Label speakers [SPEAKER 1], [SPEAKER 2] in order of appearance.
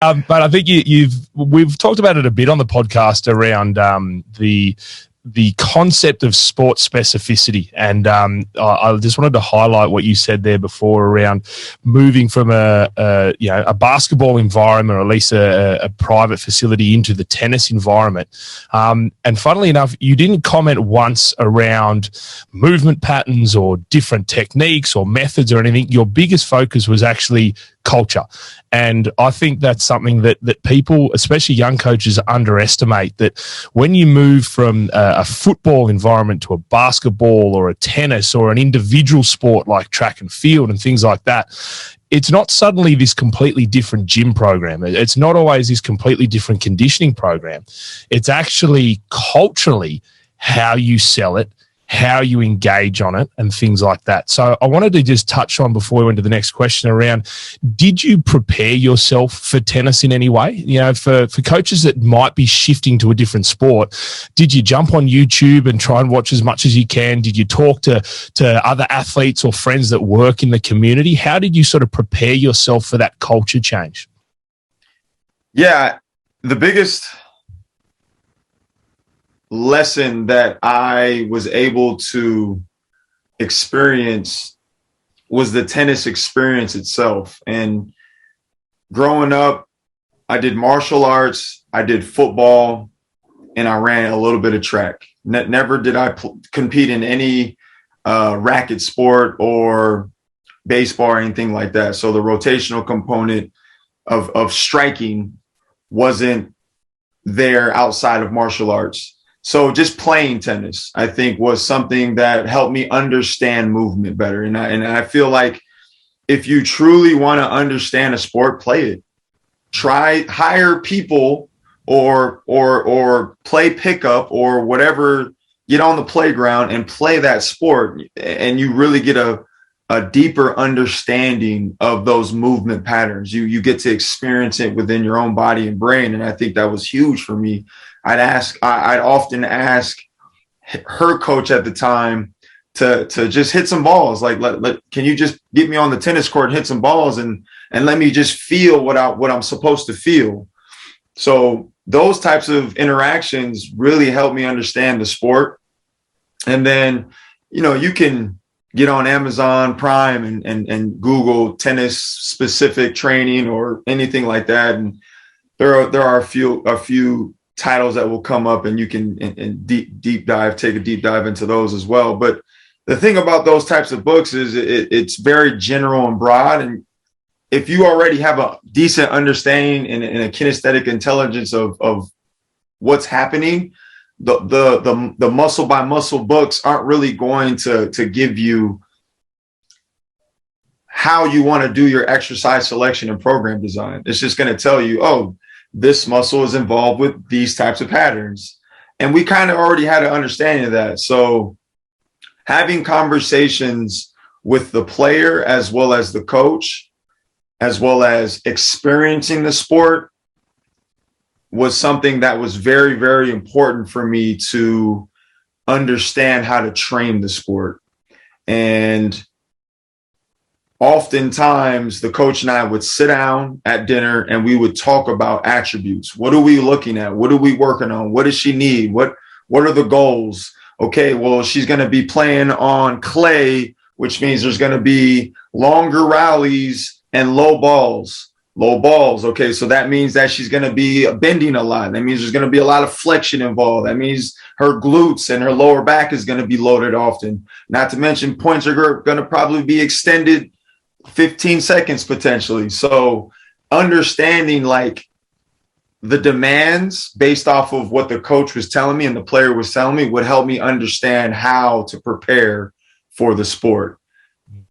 [SPEAKER 1] But I think we've talked about it a bit on the podcast around the concept of sport specificity. And I just wanted to highlight what you said there before around moving from a basketball environment, or at least a private facility, into the tennis environment. And funnily enough, you didn't comment once around movement patterns or different techniques or methods or anything. Your biggest focus was actually culture. And I think that's something that people, especially young coaches, underestimate, that when you move from a football environment to a basketball or a tennis or an individual sport like track and field and things like that, it's not suddenly this completely different gym program. It's not always this completely different conditioning program. It's actually culturally how you sell it, how you engage on it, and things like that. So I wanted to just touch on, before we went to the next question, around, did you prepare yourself for tennis in any way? You know, for coaches that might be shifting to a different sport, did you jump on YouTube and try and watch as much as you can? Did you talk to other athletes or friends that work in the community? How did you sort of prepare yourself for that culture change?
[SPEAKER 2] Yeah, the biggest lesson that I was able to experience was the tennis experience itself. And growing up, I did martial arts, I did football, and I ran a little bit of track. Never did I compete in any racket sport or baseball or anything like that. So the rotational component of striking wasn't there outside of martial arts. So just playing tennis, I think, was something that helped me understand movement better. And I feel like if you truly want to understand a sport, play it. Hire people or play pickup or whatever, get on the playground and play that sport. And you really get a deeper understanding of those movement patterns. You get to experience it within your own body and brain. And I think that was huge for me. I'd often ask her coach at the time to just hit some balls. Like, can you just get me on the tennis court and hit some balls and let me just feel what I'm supposed to feel. So those types of interactions really helped me understand the sport. And then, you can get on Amazon Prime and Google tennis specific training or anything like that. And there are a few titles that will come up, and you can take a deep dive into those as well. But the thing about those types of books is it's very general and broad. And if you already have a decent understanding and a kinesthetic intelligence of what's happening, the muscle by muscle books aren't really going to give you how you want to do your exercise selection and program design. It's just going to tell you, oh, this muscle is involved with these types of patterns. And we kind of already had an understanding of that. So having conversations with the player as well as the coach, as well as experiencing the sport, was something that was very, very important for me to understand how to train the sport. And oftentimes the coach and I would sit down at dinner and we would talk about attributes. What are we looking at? What are we working on? What does she need? What are the goals? Okay, well, she's going to be playing on clay, which means there's going to be longer rallies and low balls. Okay, so that means that she's going to be bending a lot. That means there's going to be a lot of flexion involved. That means her glutes and her lower back is going to be loaded often. Not to mention points are going to probably be extended 15 seconds potentially. So understanding like the demands based off of what the coach was telling me and the player was telling me would help me understand how to prepare for the sport.